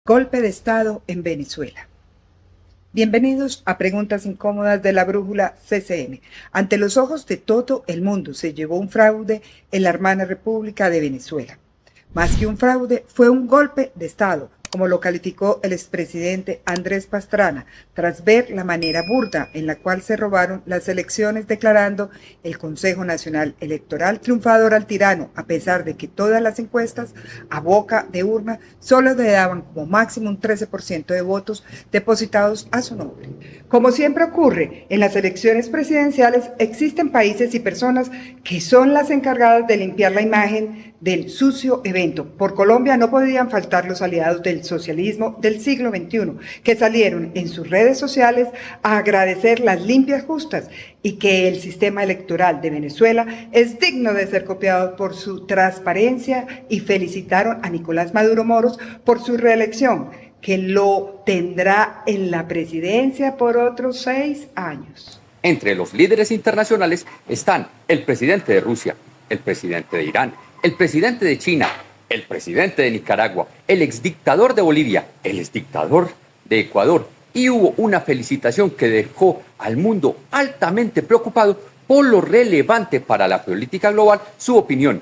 Golpe de Estado en Venezuela. Bienvenidos a Preguntas Incómodas de la Brújula CCM. Ante los ojos de todo el mundo se llevó un fraude en la hermana República de Venezuela. Más que un fraude, fue un golpe de Estado, como lo calificó el expresidente Andrés Pastrana, tras ver la manera burda en la cual se robaron las elecciones, declarando el Consejo Nacional Electoral triunfador al tirano, a pesar de que todas las encuestas a boca de urna solo le daban como máximo un 13% de votos depositados a su nombre. Como siempre ocurre en las elecciones presidenciales, existen países y personas que son las encargadas de limpiar la imagen del sucio evento. Por Colombia no podían faltar los aliados del socialismo del siglo XXI, que salieron en sus redes sociales a agradecer las limpias justas y que el sistema electoral de Venezuela es digno de ser copiado por su transparencia, y felicitaron a Nicolás Maduro Moros por su reelección, que lo tendrá en la presidencia por otros 6 años. Entre los líderes internacionales están el presidente de Rusia, el presidente de Irán, el presidente de China, el presidente de Nicaragua, el exdictador de Bolivia, el exdictador de Ecuador, y hubo una felicitación que dejó al mundo altamente preocupado por lo relevante para la política global su opinión.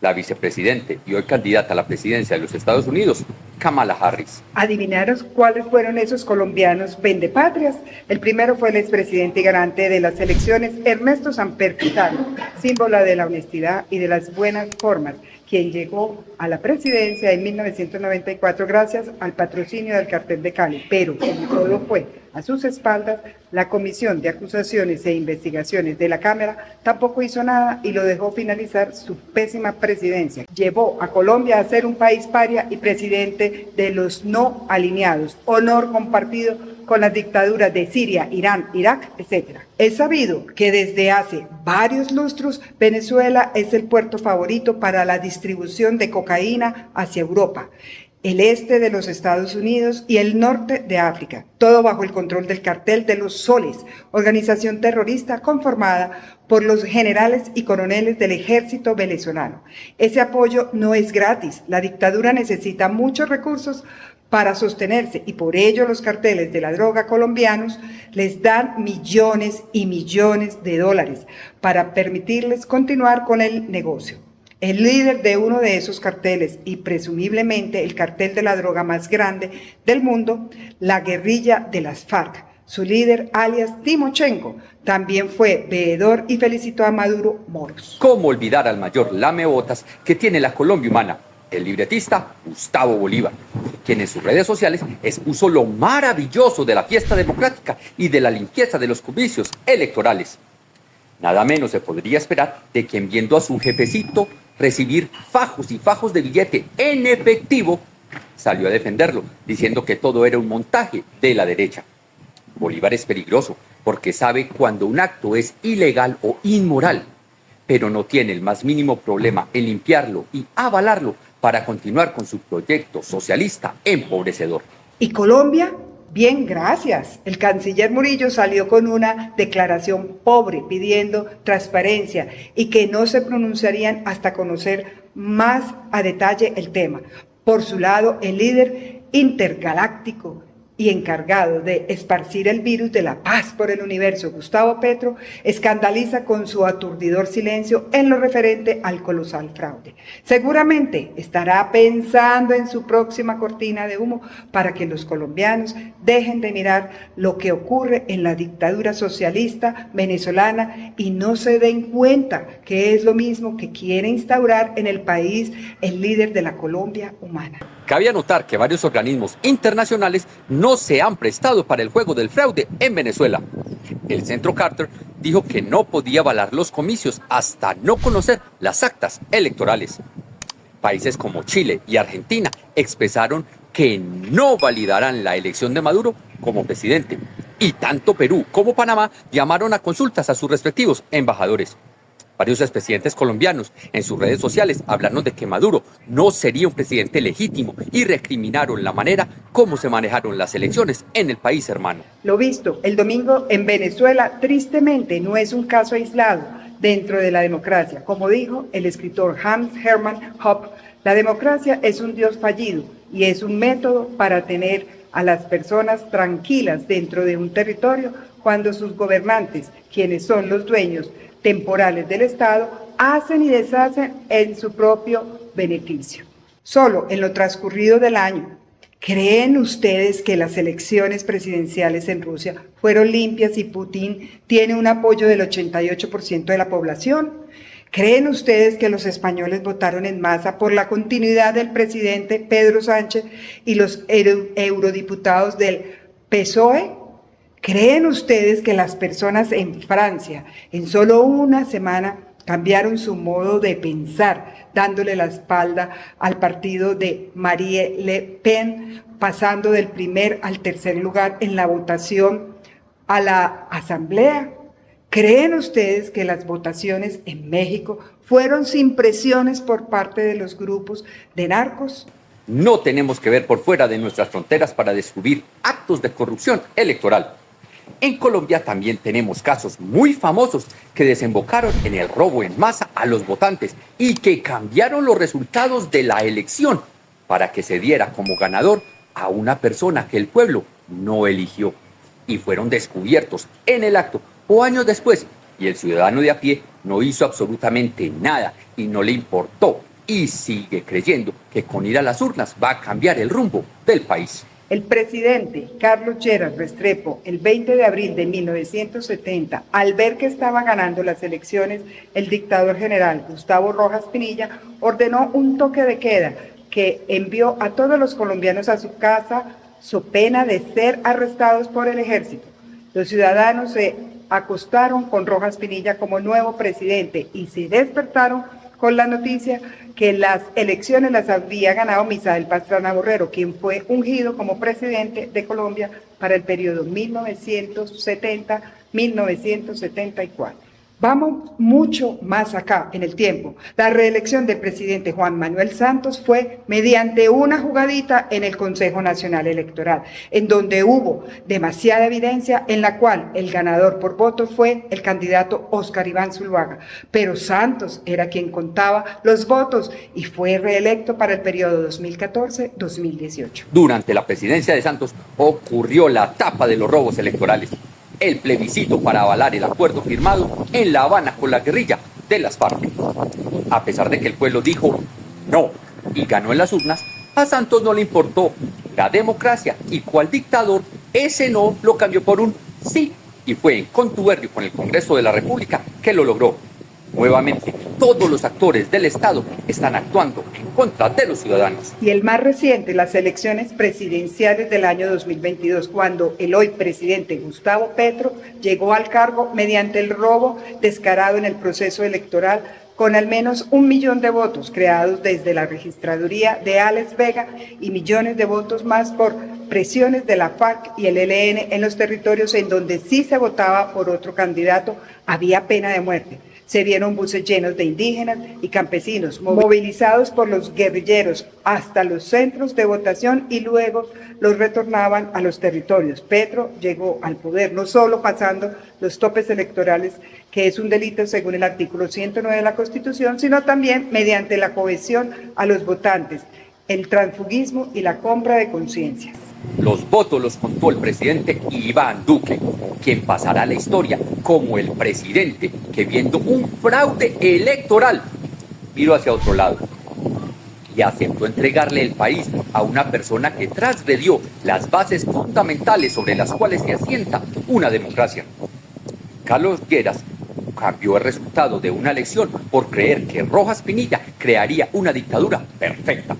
La vicepresidente y hoy candidata a la presidencia de los Estados Unidos, Kamala Harris. ¿Adivinaros cuáles fueron esos colombianos vendepatrias? El primero fue el expresidente y garante de las elecciones, Ernesto Samper Pizarro, símbolo de la honestidad y de las buenas formas, quien llegó a la presidencia en 1994 gracias al patrocinio del Cartel de Cali, pero como todo fue a sus espaldas, la Comisión de Acusaciones e Investigaciones de la Cámara tampoco hizo nada y lo dejó finalizar su pésima presidencia. Llevó a Colombia a ser un país paria y presidente de los no alineados, honor compartido con las dictaduras de Siria, Irán, Irak, etc. Es sabido que desde hace varios lustros Venezuela es el puerto favorito para la distribución de cocaína hacia Europa, el este de los Estados Unidos y el norte de África, todo bajo el control del Cartel de los Soles, organización terrorista conformada por los generales y coroneles del ejército venezolano. Ese apoyo no es gratis, la dictadura necesita muchos recursos para sostenerse y por ello los carteles de la droga colombianos les dan millones y millones de dólares para permitirles continuar con el negocio. El líder de uno de esos carteles y presumiblemente el cartel de la droga más grande del mundo, la guerrilla de las FARC, su líder alias Timochenko, también fue veedor y felicitó a Maduro Moros. ¿Cómo olvidar al mayor lamebotas que tiene la Colombia humana? El libretista Gustavo Bolívar, quien en sus redes sociales expuso lo maravilloso de la fiesta democrática y de la limpieza de los comicios electorales. Nada menos se podría esperar de quien, viendo a su jefecito recibir fajos y fajos de billete en efectivo, salió a defenderlo, diciendo que todo era un montaje de la derecha. Bolívar es peligroso porque sabe cuando un acto es ilegal o inmoral, pero no tiene el más mínimo problema en limpiarlo y avalarlo para continuar con su proyecto socialista empobrecedor. ¿Y Colombia? Bien, gracias. El canciller Murillo salió con una declaración pobre pidiendo transparencia y que no se pronunciarían hasta conocer más a detalle el tema. Por su lado, el líder intergaláctico y encargado de esparcir el virus de la paz por el universo, Gustavo Petro, escandaliza con su aturdidor silencio en lo referente al colosal fraude. Seguramente estará pensando en su próxima cortina de humo para que los colombianos dejen de mirar lo que ocurre en la dictadura socialista venezolana y no se den cuenta que es lo mismo que quiere instaurar en el país el líder de la Colombia humana. Cabe anotar que varios organismos internacionales no se han prestado para el juego del fraude en Venezuela. El Centro Carter dijo que no podía avalar los comicios hasta no conocer las actas electorales. Países como Chile y Argentina expresaron que no validarán la elección de Maduro como presidente. Y tanto Perú como Panamá llamaron a consultas a sus respectivos embajadores. Varios expresidentes colombianos en sus redes sociales hablaron de que Maduro no sería un presidente legítimo y recriminaron la manera como se manejaron las elecciones en el país hermano. Lo visto el domingo en Venezuela tristemente no es un caso aislado dentro de la democracia. Como dijo el escritor Hans Hermann Hoppe, la democracia es un dios fallido y es un método para tener a las personas tranquilas dentro de un territorio cuando sus gobernantes, quienes son los dueños temporales del Estado, hacen y deshacen en su propio beneficio. Solo en lo transcurrido del año, ¿creen ustedes que las elecciones presidenciales en Rusia fueron limpias y Putin tiene un apoyo del 88% de la población? ¿Creen ustedes que los españoles votaron en masa por la continuidad del presidente Pedro Sánchez y los eurodiputados del PSOE? ¿Creen ustedes que las personas en Francia en solo una semana cambiaron su modo de pensar, dándole la espalda al partido de Marine Le Pen, pasando del primer al tercer lugar en la votación a la Asamblea? ¿Creen ustedes que las votaciones en México fueron sin presiones por parte de los grupos de narcos? No tenemos que ver por fuera de nuestras fronteras para descubrir actos de corrupción electoral. En Colombia también tenemos casos muy famosos que desembocaron en el robo en masa a los votantes y que cambiaron los resultados de la elección para que se diera como ganador a una persona que el pueblo no eligió. Y fueron descubiertos en el acto o años después, y el ciudadano de a pie no hizo absolutamente nada y no le importó y sigue creyendo que con ir a las urnas va a cambiar el rumbo del país. El presidente Carlos Lleras Restrepo, el 20 de abril de 1970, al ver que estaba ganando las elecciones, el dictador general Gustavo Rojas Pinilla ordenó un toque de queda que envió a todos los colombianos a su casa so pena de ser arrestados por el ejército. Los ciudadanos se acostaron con Rojas Pinilla como nuevo presidente y se despertaron con la noticia que las elecciones las había ganado Misael Pastrana Borrero, quien fue ungido como presidente de Colombia para el periodo 1970-1974. Vamos mucho más acá en el tiempo. La reelección del presidente Juan Manuel Santos fue mediante una jugadita en el Consejo Nacional Electoral, en donde hubo demasiada evidencia en la cual el ganador por votos fue el candidato Óscar Iván Zuluaga. Pero Santos era quien contaba los votos y fue reelecto para el periodo 2014-2018. Durante la presidencia de Santos ocurrió la tapa de los robos electorales. El plebiscito para avalar el acuerdo firmado en La Habana con la guerrilla de las FARC. A pesar de que el pueblo dijo no y ganó en las urnas, a Santos no le importó la democracia y cual dictador ese no lo cambió por un sí y fue en contubernio con el Congreso de la República que lo logró. Nuevamente, todos los actores del Estado están actuando en contra de los ciudadanos. Y el más reciente, las elecciones presidenciales del año 2022, cuando el hoy presidente Gustavo Petro llegó al cargo mediante el robo descarado en el proceso electoral con al menos 1 millón de votos creados desde la registraduría de Alex Vega y millones de votos más por presiones de la FARC y el ELN en los territorios en donde sí se votaba por otro candidato, había pena de muerte. Se vieron buses llenos de indígenas y campesinos movilizados por los guerrilleros hasta los centros de votación y luego los retornaban a los territorios. Petro llegó al poder no solo pasando los topes electorales, que es un delito según el artículo 109 de la Constitución, sino también mediante la cohesión a los votantes, el transfugismo y la compra de conciencias. Los votos los contó el presidente Iván Duque, quien pasará a la historia como el presidente que, viendo un fraude electoral, miró hacia otro lado y aceptó entregarle el país a una persona que transgredió las bases fundamentales sobre las cuales se asienta una democracia. Carlos Lleras cambió el resultado de una elección por creer que Rojas Pinilla crearía una dictadura perfecta,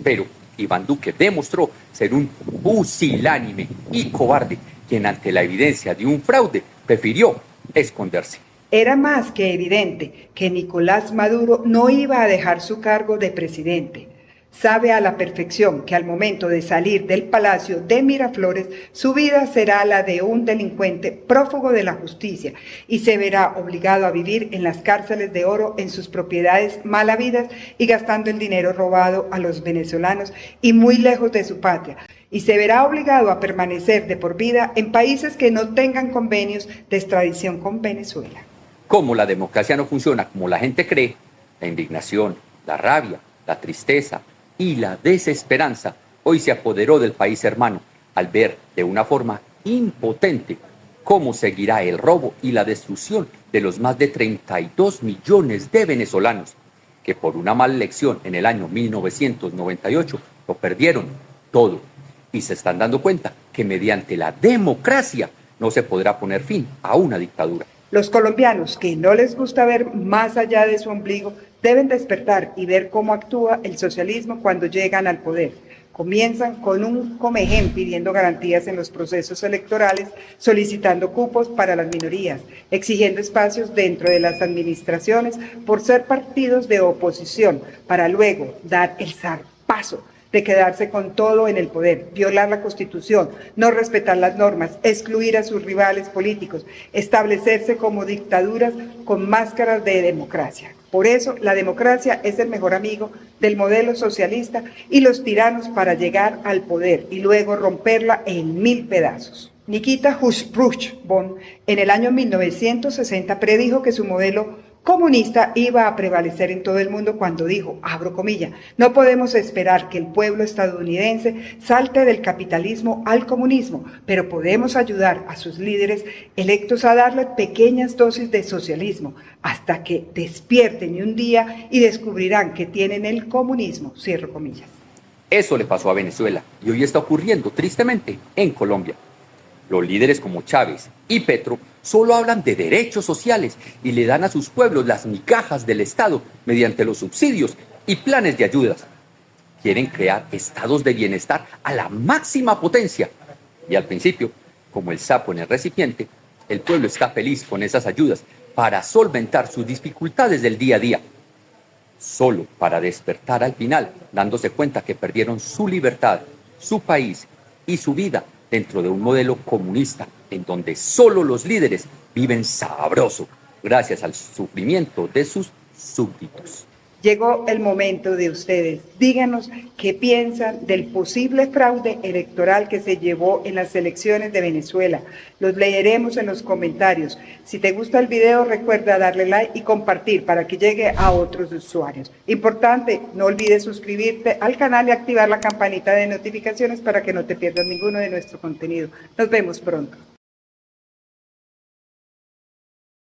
pero Iván Duque demostró ser un pusilánime y cobarde, quien ante la evidencia de un fraude prefirió esconderse. Era más que evidente que Nicolás Maduro no iba a dejar su cargo de presidente. Sabe a la perfección que al momento de salir del Palacio de Miraflores, su vida será la de un delincuente prófugo de la justicia y se verá obligado a vivir en las cárceles de oro en sus propiedades mal habidas y gastando el dinero robado a los venezolanos y muy lejos de su patria. Y se verá obligado a permanecer de por vida en países que no tengan convenios de extradición con Venezuela. Como la democracia no funciona como la gente cree, la indignación, la rabia, la tristeza y la desesperanza hoy se apoderó del país hermano al ver de una forma impotente cómo seguirá el robo y la destrucción de los más de 32 millones de venezolanos que por una mala elección en el año 1998 lo perdieron todo y se están dando cuenta que mediante la democracia no se podrá poner fin a una dictadura. Los colombianos que no les gusta ver más allá de su ombligo deben despertar y ver cómo actúa el socialismo cuando llegan al poder. Comienzan con un comején pidiendo garantías en los procesos electorales, solicitando cupos para las minorías, exigiendo espacios dentro de las administraciones por ser partidos de oposición, para luego dar el zarpazo de quedarse con todo en el poder, violar la Constitución, no respetar las normas, excluir a sus rivales políticos, establecerse como dictaduras con máscaras de democracia. Por eso, la democracia es el mejor amigo del modelo socialista y los tiranos para llegar al poder y luego romperla en 1000 pedazos. Nikita Khrushchev en el año 1960 predijo que su modelo comunista iba a prevalecer en todo el mundo cuando dijo, abro comillas, no podemos esperar que el pueblo estadounidense salte del capitalismo al comunismo, pero podemos ayudar a sus líderes electos a darle pequeñas dosis de socialismo hasta que despierten un día y descubrirán que tienen el comunismo, cierro comillas. Eso le pasó a Venezuela y hoy está ocurriendo tristemente en Colombia. Los líderes como Chávez y Petro solo hablan de derechos sociales y le dan a sus pueblos las migajas del Estado mediante los subsidios y planes de ayudas. Quieren crear estados de bienestar a la máxima potencia. Y al principio, como el sapo en el recipiente, el pueblo está feliz con esas ayudas para solventar sus dificultades del día a día. Solo para despertar al final, dándose cuenta que perdieron su libertad, su país y su vida dentro de un modelo comunista en donde solo los líderes viven sabroso gracias al sufrimiento de sus súbditos. Llegó el momento de ustedes. Díganos qué piensan del posible fraude electoral que se llevó en las elecciones de Venezuela. Los leeremos en los comentarios. Si te gusta el video, recuerda darle like y compartir para que llegue a otros usuarios. Importante, no olvides suscribirte al canal y activar la campanita de notificaciones para que no te pierdas ninguno de nuestro contenido. Nos vemos pronto.